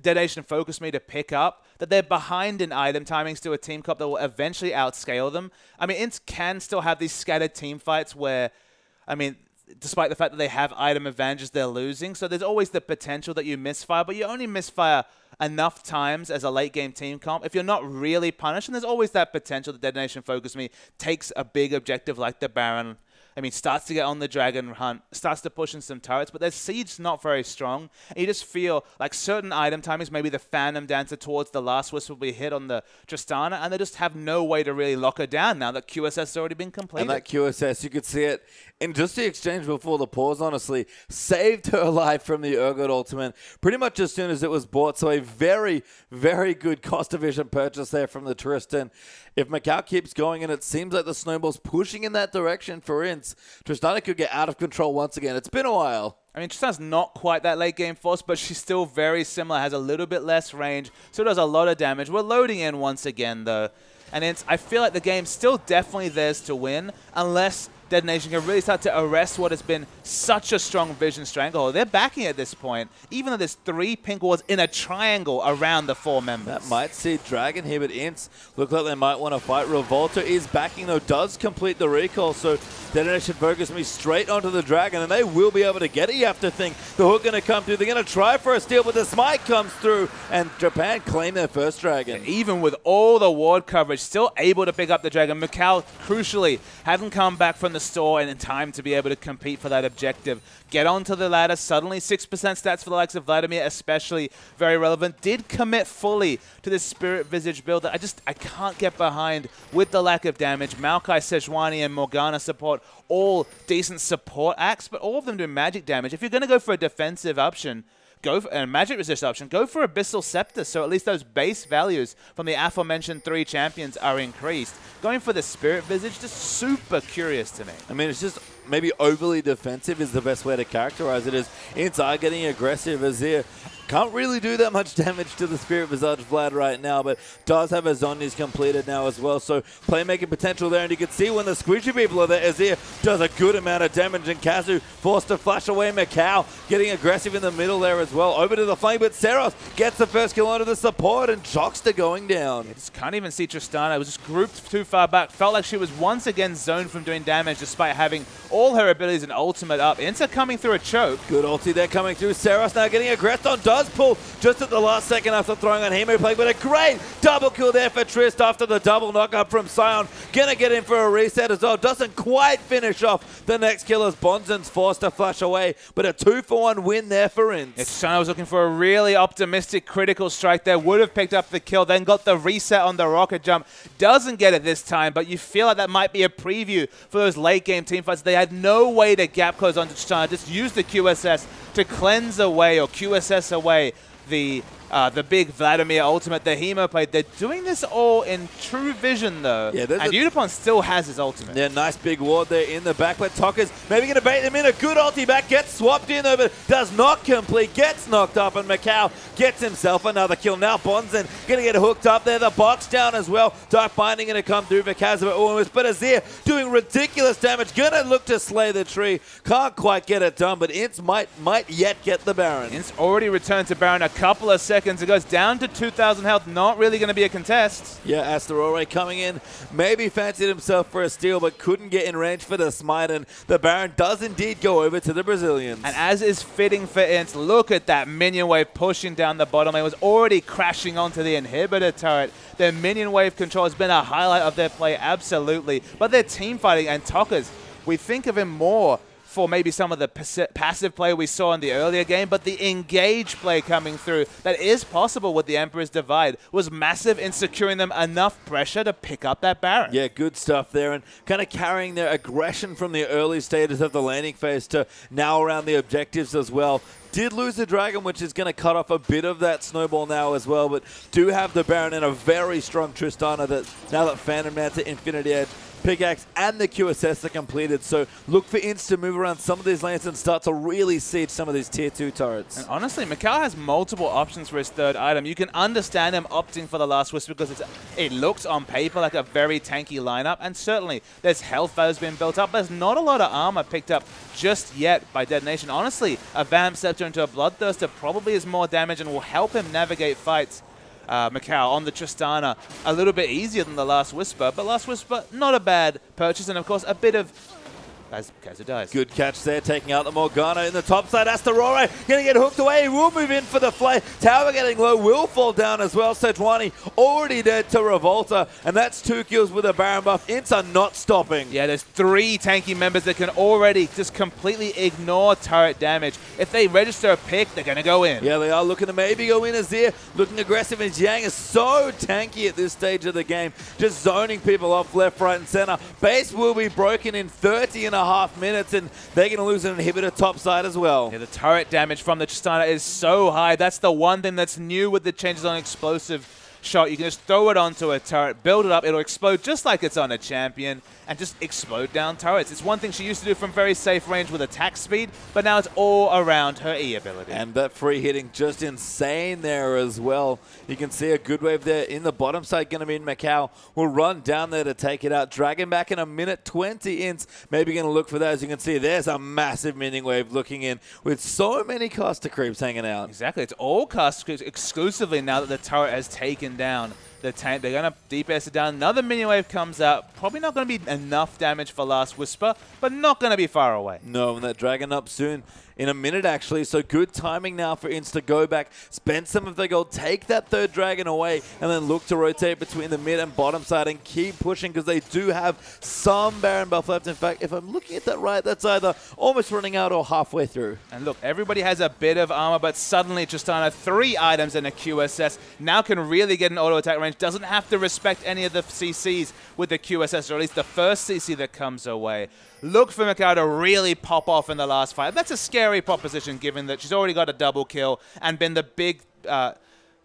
Detonation Focus Me to pick up that they're behind in item timings to a team comp that will eventually outscale them. I mean, INTZ can still have these scattered team fights where, I mean, despite the fact that they have item advantages, they're losing. So there's always the potential that you misfire, but you only misfire enough times as a late game team comp if you're not really punished. And there's always that potential that Detonation Focus Me takes a big objective like the Baron. I mean, starts to get on the Dragon Hunt, starts to push in some turrets, but their Siege's not very strong. And you just feel like certain item timings, maybe the Phantom Dancer towards the last whistle will be hit on the Tristana, and they just have no way to really lock her down now that QSS has already been completed. And that QSS, you could see it in just the exchange before the pause, honestly, saved her life from the Urgot ultimate pretty much as soon as it was bought. So a very, very good cost-efficient purchase there from the Tristan. If Macau keeps going and it seems like the snowball's pushing in that direction for INTZ, Tristana could get out of control once again. It's been a while. I mean, Tristana's not quite that late game force, but she's still very similar, has a little bit less range, so does a lot of damage. We're loading in once again, though. And I feel like the game's still definitely theirs to win, unless Detonation can really start to arrest what has been such a strong vision stranglehold. They're backing at this point, even though there's 3 pink wards in a triangle around the 4 members. That might see Dragon here, but INTZ look like they might want to fight. Revolta is backing, though, does complete the recall, so Detonation Focus Me straight onto the Dragon, and they will be able to get it. You have to think the hook going to come through. They're going to try for a steal, but the smite comes through, and Japan claim their first Dragon. Even with all the ward coverage, still able to pick up the Dragon. Macau, crucially, hadn't come back from the store and in time to be able to compete for that objective. Get onto the ladder. Suddenly 6% stats for the likes of Vladimir, especially very relevant. Did commit fully to this Spirit Visage build that I can't get behind with the lack of damage. Maokai, Sejuani, and Morgana support all decent support acts, but all of them do magic damage. If you're going to go for a defensive option, go for a magic resist option, go for Abyssal Scepter, so at least those base values from the aforementioned 3 champions are increased. Going for the Spirit Visage, just super curious to me. I mean, it's just maybe overly defensive is the best way to characterize it. Is INTZ getting aggressive. Azir can't really do that much damage to the Spirit Visage Vlad right now, but does have a Zhonya's completed now as well, so playmaking potential there, and you can see when the squishy people are there, Azir does a good amount of damage, and Kazu forced to flash away Macau, getting aggressive in the middle there as well, over to the flank, but Seros gets the first kill onto the support, and Jockster going down. I just can't even see Tristana. It was just grouped too far back. Felt like she was once again zoned from doing damage despite having all her abilities and ultimate up. INTZ coming through a choke. Good ulti there coming through. Seros now getting aggressed on, does pull just at the last second after throwing on Hemo Plague, but a great double kill there for Trist after the double knockup from Sion. Gonna get in for a reset as well. Doesn't quite finish off the next kill as Bonzen's forced to flash away, but a 2-for-1 win there for INTZ. Tristana was looking for a really optimistic critical strike there. Would have picked up the kill, then got the reset on the rocket jump. Doesn't get it this time, but you feel like that might be a preview for those late game team fights. They had no way to gap close onto Tristana. Just use the QSS to cleanse away or QSS away the big Vladimir ultimate, the Hemo Plate. They're doing this all in true vision, though. Yeah, and Unipon still has his ultimate. Yeah, nice big ward there in the back, but Tokka's maybe going to bait them in. A good ulti back, gets swapped in over, does not complete, gets knocked up, and Macau gets himself another kill. Now Bonzen going to get hooked up there. The box down as well. Dark Binding going to come through for Kazuma almost, but Azir doing ridiculous damage. Going to look to slay the tree. Can't quite get it done, but INTZ might yet get the Baron. INTZ already returned to Baron a couple of seconds. It goes down to 2,000 health. Not really going to be a contest. Yeah, Asterore coming in. Maybe fancied himself for a steal, but couldn't get in range for the smite. And the Baron does indeed go over to the Brazilians. And as is fitting for INTZ, look at that minion wave pushing down the bottom. It was already crashing onto the inhibitor turret. Their minion wave control has been a highlight of their play, absolutely. But their team fighting and Tokka's, we think of him more for maybe some of the passive play we saw in the earlier game, but the engage play coming through that is possible with the Emperor's Divide was massive in securing them enough pressure to pick up that Baron. Yeah, good stuff there, and kind of carrying their aggression from the early stages of the landing phase to now around the objectives as well. Did lose the Dragon, which is going to cut off a bit of that snowball now as well, but do have the Baron and a very strong Tristana that now that Phantom Manta, Infinity Edge, Pickaxe and the QSS are completed, so look for INTZ to move around some of these lanes and start to really siege some of these tier 2 turrets. And honestly, Macau has multiple options for his third item. You can understand him opting for the Last Whisper because it looks on paper like a very tanky lineup, and certainly there's health that has been built up. There's not a lot of armor picked up just yet by Detonation. Honestly, a Vamp Scepter into a Bloodthirster probably is more damage and will help him navigate fights. Macau on the Tristana a little bit easier than the Last Whisper, but Last Whisper not a bad purchase, and of course a bit of as Kazu dies. Good catch there, taking out the Morgana in the top side. Asterore going to get hooked away. He will move in for the flay. Tower getting low, will fall down as well. Sejuani already dead to Revolta, and that's 2 kills with a Baron buff. INTZ are not stopping. Yeah, there's 3 tanky members that can already just completely ignore turret damage. If they register a pick, they're going to go in. Yeah, they are looking to maybe go in. Azir looking aggressive, and Jiang is so tanky at this stage of the game, just zoning people off left, right, and center. Base will be broken in 30.5 minutes, and they're going to lose an inhibitor top side as well. Yeah, the turret damage from the Tristana is so high. That's the one thing that's new with the changes on explosive shot. You can just throw it onto a turret, build it up, it'll explode just like it's on a champion, and just explode down turrets. It's one thing she used to do from very safe range with attack speed, but now it's all around her E ability. And that free hitting just insane there as well. You can see a good wave there in the bottom side. Going to be in Macau. Will run down there to take it out. Dragon back in a minute 20 INTZ. Maybe going to look for that. As you can see, there's a massive minion wave looking in with so many caster creeps hanging out. Exactly. It's all caster creeps exclusively now that the turret has taken down the tank. They're going to DPS it down. Another minion wave comes out. Probably not going to be enough damage for Last Whisper, but not going to be far away. No, and that Dragon up soon. In a minute, actually, so good timing now for INTZ to go back, spend some of their gold, take that third Dragon away, and then look to rotate between the mid and bottom side and keep pushing because they do have some Baron buff left. In fact, if I'm looking at that right, that's either almost running out or halfway through. And look, everybody has a bit of armor, but suddenly Tristana, 3 items and a QSS, now can really get an auto attack range. range, doesn't have to respect any of the CCs with the QSS, or at least the first CC that comes her way. Look for Macau to really pop off in the last fight. That's a scary proposition given that she's already got a double kill and been the big...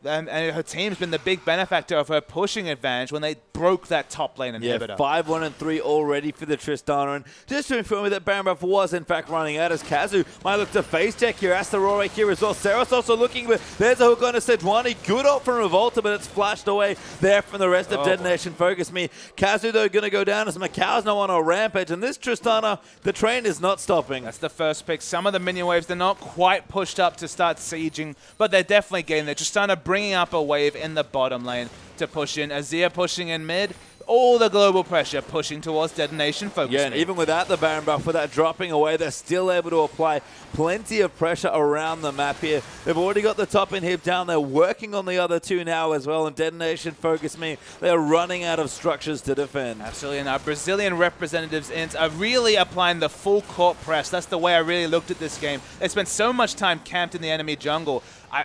and her team's been the big benefactor of her pushing advantage when they broke that top lane inhibitor. Yeah, 5-1-3 already for the Tristana. And just to inform you that Baron Buff was in fact running out as Kazu might look to face check here. Astaroa here as well. Seros also looking, but there's a hook on to Sejuani. Good ult from Revolta, but it's flashed away there from the rest of Detonation Focus Me. Kazu though going to go down as Macau's now on a rampage, and this Tristana, the train is not stopping. That's the first pick. Some of the minion waves, they're not quite pushed up to start sieging, but they're definitely getting there. Tristana bringing up a wave in the bottom lane to push in. Azir pushing in mid. All the global pressure pushing towards Detonation Focus. Yeah, and even without the Baron buff, with that dropping away, they're still able to apply plenty of pressure around the map here. They've already got the top inhib down. They're working on the other two now as well, and Detonation Focus Me, they're running out of structures to defend. Absolutely, and our Brazilian representatives, INTZ, are really applying the full court press. That's the way I really looked at this game. They spent so much time camped in the enemy jungle.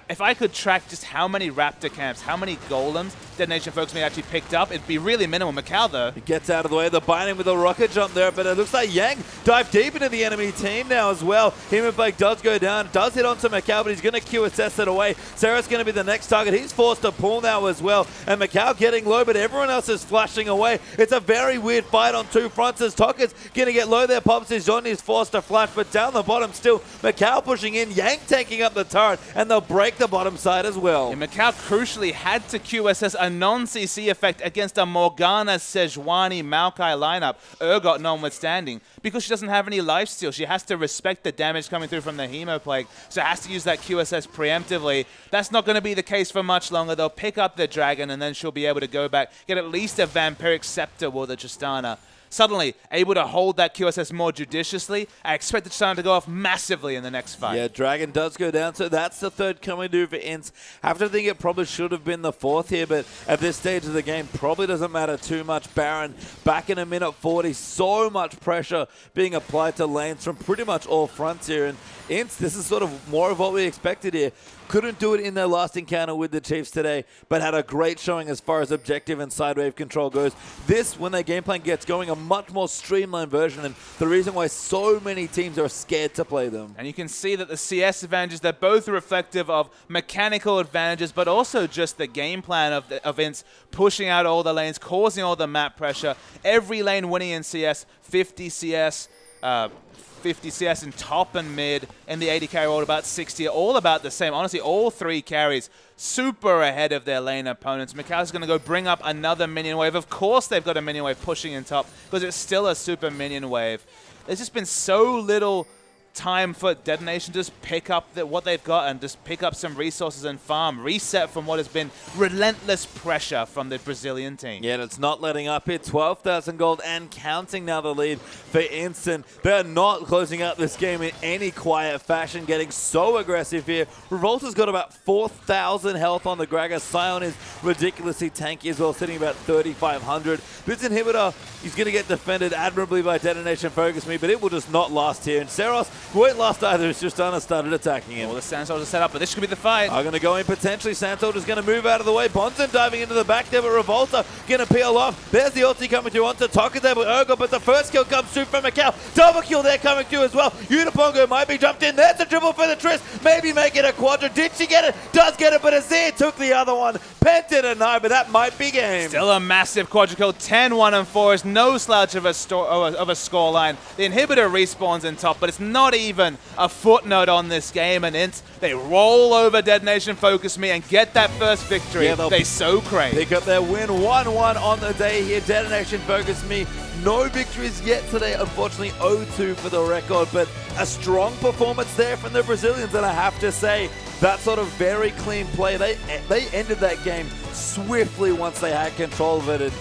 If I could track just how many Raptor camps, how many golems Detonation Focus Me actually picked up, it'd be really minimal. Macau, though. He gets out of the way. They're binding with a rocket jump there, but it looks like Yang dived deep into the enemy team now as well. Him and Blake does go down, does hit onto Macau, but he's going to QSS it away. Sarah's going to be the next target. He's forced to pull now as well, and Macau getting low, but everyone else is flashing away. It's a very weird fight on two fronts as Tokka's going to get low there. Pops is Johnny is forced to flash, but down the bottom still, Macau pushing in, Yang taking up the turret, and they'll break the bottom side as well. Yeah, Macau crucially had to QSS a non-CC effect against a Morgana, Sejuani, Maokai lineup, Urgot notwithstanding, because she doesn't have any lifesteal. She has to respect the damage coming through from the Hemoplague, so has to use that QSS preemptively. That's not going to be the case for much longer. They'll pick up the Dragon, and then she'll be able to go back, get at least a Vampiric Scepter with the Tristana. Suddenly able to hold that QSS more judiciously. I expect the Tristana to go off massively in the next fight. Yeah, Dragon does go down, so that's the third coming to for INTZ. I have to think it probably should have been the fourth here, but at this stage of the game, probably doesn't matter too much. Baron back in a minute 40. So much pressure being applied to lanes from pretty much all fronts here. And INTZ, this is sort of more of what we expected here. Couldn't do it in their last encounter with the Chiefs today, but had a great showing as far as objective and side wave control goes. This, when their game plan gets going, a much more streamlined version, and the reason why so many teams are scared to play them. And you can see that the CS advantages, they're both reflective of mechanical advantages, but also just the game plan of INTZ pushing out all the lanes, causing all the map pressure. Every lane winning in CS, 50 CS, 50 CS in top and mid, and the 80 carry all about 60, all about the same. Honestly, all three carries super ahead of their lane opponents. Macau's going to go bring up another minion wave. Of course they've got a minion wave pushing in top because it's still a super minion wave. There's just been so little time for Detonation to just pick up what they've got and just pick up some resources and farm, reset from what has been relentless pressure from the Brazilian team. Yeah, and it's not letting up here. 12,000 gold and counting now the lead for INTZ. They're not closing out this game in any quiet fashion, getting so aggressive here. Revolta's got about 4,000 health on the Gragas. Sion is ridiculously tanky as well, sitting about 3,500. This inhibitor, he's going to get defended admirably by Detonation Focus Me, but it will just not last here. And Seros won't last either. It's just started attacking him. Well, the Sand Soldier's set up, but this could be the fight. Are going to go in potentially. Sand Soldier's going to move out of the way. Bonson diving into the back there, but Revolta going to peel off. There's the ulti coming through onto Tokka there with Urgot, but the first kill comes through from Macau. Double kill there coming through as well. Unipongo might be jumped in. There's a triple for the Trist. Maybe make it a quadra. Did she get it? Does get it, but Azir took the other one. Penta denied, but that might be game. Still a massive quadra kill. 10-1-4 is no slouch of a scoreline. The inhibitor respawns in top, but it's not even a footnote on this game, and INTZ, they roll over Detonation Focus Me and get that first victory. Yeah, they so crave. Pick up their win 1-1 on the day here. Detonation Focus Me. No victories yet today, unfortunately 0-2 for the record, but a strong performance there from the Brazilians, and I have to say, that sort of very clean play, they ended that game swiftly once they had control of it, and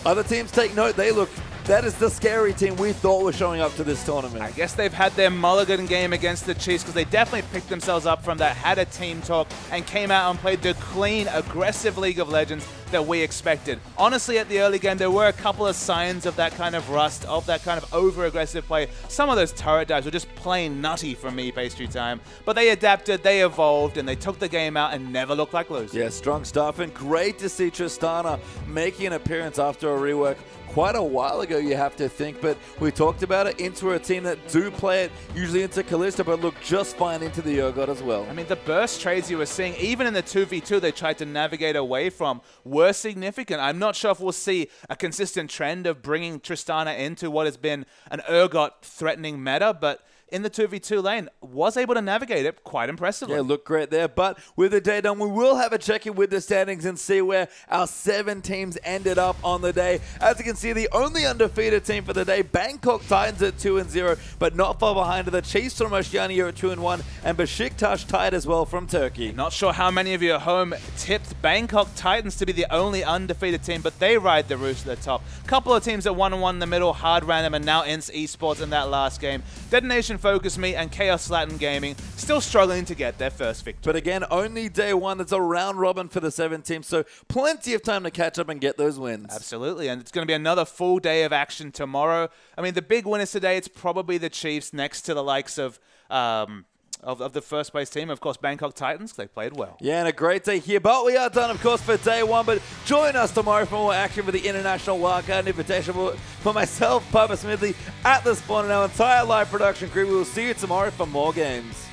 other teams take note. That is the scary team we thought was showing up to this tournament. I guess they've had their mulligan game against the Chiefs because they definitely picked themselves up from that, had a team talk, and came out and played the clean, aggressive League of Legends that we expected. Honestly, at the early game, there were a couple of signs of that kind of rust, of that kind of over-aggressive play. Some of those turret dives were just plain nutty from me, Pastry Time. But they adapted, they evolved, and they took the game out and never looked like losers. Yeah, strong stuff, and great to see Tristana making an appearance after a rework quite a while ago, you have to think, but we talked about it. Into a team that do play it usually into Kalista, but look just fine into the Urgot as well. I mean, the burst trades you were seeing, even in the 2v2 they tried to navigate away from, were significant. I'm not sure if we'll see a consistent trend of bringing Tristana into what has been an Urgot threatening meta, but in the 2v2 lane, was able to navigate it quite impressively. Yeah, looked great there. But with the day done, we will have a check-in with the standings and see where our 7 teams ended up on the day. As you can see, the only undefeated team for the day, Bangkok Titans at 2-0, but not far behind are the Chiefs from Oceania at 2-1, and Besiktas tied as well from Turkey. Not sure how many of you at home tipped Bangkok Titans to be the only undefeated team, but they ride the roost to the top. Couple of teams at 1-1 in the middle, Hard Random and now INTZ Esports in that last game. Detonation Focus Me and Chaos Latin Gaming still struggling to get their first victory. But again, only day 1. It's a round robin for the 7 teams, so plenty of time to catch up and get those wins. Absolutely, and it's going to be another full day of action tomorrow. I mean, the big winners today, it's probably the Chiefs next to the likes of the first place team. Of course, Bangkok Titans, they played well. Yeah, and a great day here. But we are done, of course, for day 1. But join us tomorrow for more action for the International Wildcard and Invitational. For myself, Papa Smidley, at the spawn, and our entire live production crew, we will see you tomorrow for more games.